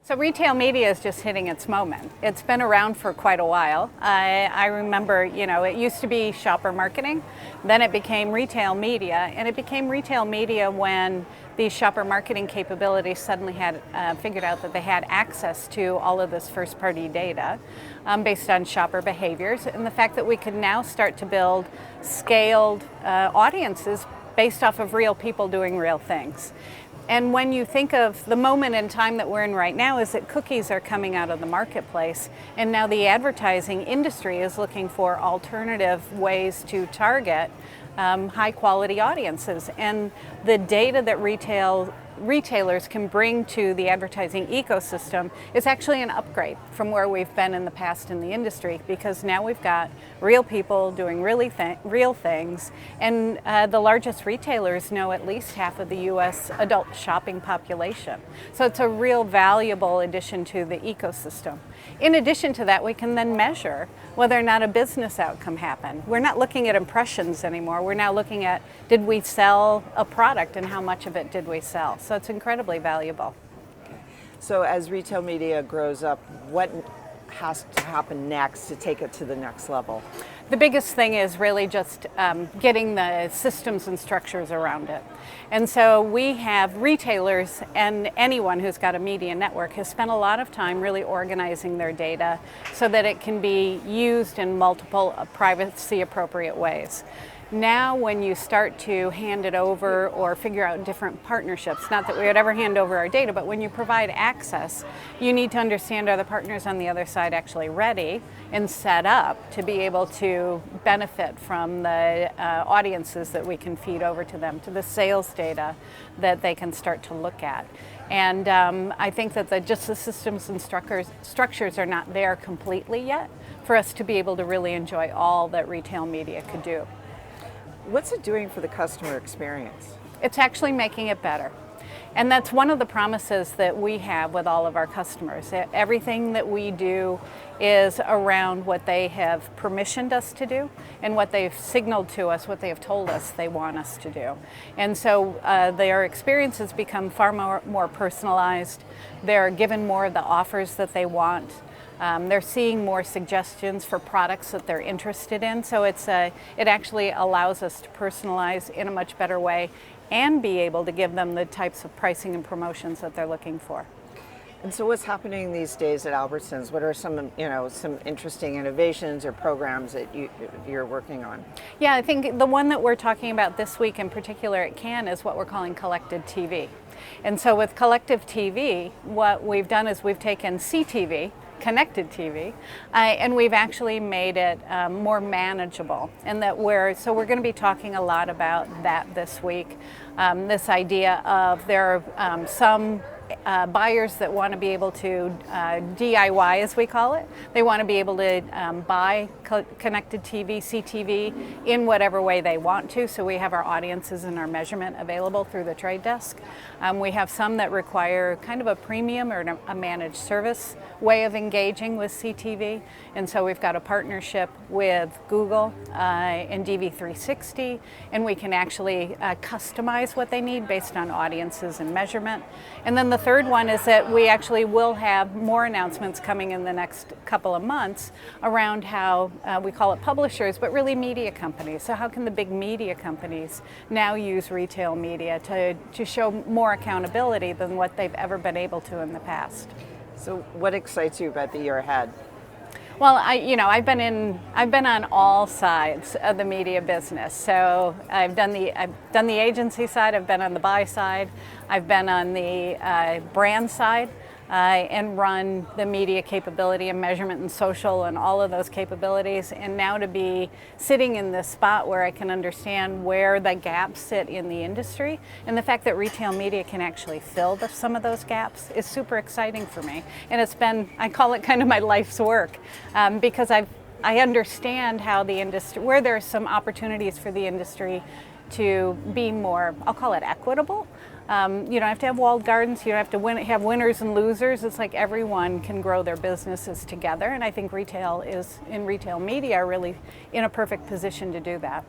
So retail media is just hitting its moment. It's been around for quite a while. I remember, it used to be shopper marketing, then it became retail media, and it became retail media when these shopper marketing capabilities suddenly had figured out that they had access to all of this first-party data based on shopper behaviors, and the fact that we could now start to build scaled audiences based off of real people doing real things. And when you think of the moment in time that we're in right now is that cookies are coming out of the marketplace, and now the advertising industry is looking for alternative ways to target high quality audiences. And the data that retailers can bring to the advertising ecosystem is actually an upgrade from where we've been in the past in the industry, because now we've got real people doing real things, and the largest retailers know at least half of the U.S. adult shopping population. So it's a real valuable addition to the ecosystem. In addition to that, we can then measure whether or not a business outcome happened. We're not looking at impressions anymore. We're now looking at, did we sell a product and how much of it did we sell? So it's incredibly valuable. Okay. So as retail media grows up, what has to happen next to take it to the next level? The biggest thing is really just getting the systems and structures around it. And so we have retailers, and anyone who's got a media network has spent a lot of time really organizing their data so that it can be used in multiple privacy appropriate ways. Now when you start to hand it over or figure out different partnerships, not that we would ever hand over our data, but when you provide access, you need to understand, are the partners on the other side actually ready and set up to be able to benefit from the audiences that we can feed over to them, to the sales data that they can start to look at. And I think that just the systems and structures are not there completely yet for us to be able to really enjoy all that retail media could do. What's it doing for the customer experience? It's actually making it better. And that's one of the promises that we have with all of our customers. Everything that we do is around what they have permissioned us to do and what they've signaled to us, what they have told us they want us to do. And so their experiences become far more personalized. They're given more of the offers that they want. They're seeing more suggestions for products that they're interested in, so it actually allows us to personalize in a much better way and be able to give them the types of pricing and promotions that they're looking for. And so what's happening these days at Albertsons? What are some interesting innovations or programs that you're working on? Yeah, I think the one that we're talking about this week in particular at Cannes is what we're calling Collected TV. And so with Collective TV, what we've done is we've taken CTV, connected TV, and we've actually made it more manageable. And we're going to be talking a lot about that this week. This idea of there are some buyers that want to be able to DIY, as we call it. They want to be able to buy connected TV, CTV, in whatever way they want to. So we have our audiences and our measurement available through the trade desk. We have some that require kind of a premium or a managed service way of engaging with CTV. And so we've got a partnership with Google and DV360, and we can actually customize what they need based on audiences and measurement. And then the third one is that we actually will have more announcements coming in the next couple of months around how we call it publishers, but really media companies. So how can the big media companies now use retail media to show more accountability than what they've ever been able to in the past? So what excites you about the year ahead? Well, I've been on all sides of the media business. So I've done the agency side, I've been on the buy side, I've been on the brand side, and run the media capability and measurement and social and all of those capabilities. And now to be sitting in this spot where I can understand where the gaps sit in the industry, and the fact that retail media can actually fill some of those gaps is super exciting for me. And it's been, I call it kind of my life's work, because I understand how the industry, where there are some opportunities for the industry to be more, I'll call it equitable. You don't have to have walled gardens, you don't have to have winners and losers. It's like everyone can grow their businesses together, and I think retail media are really in a perfect position to do that.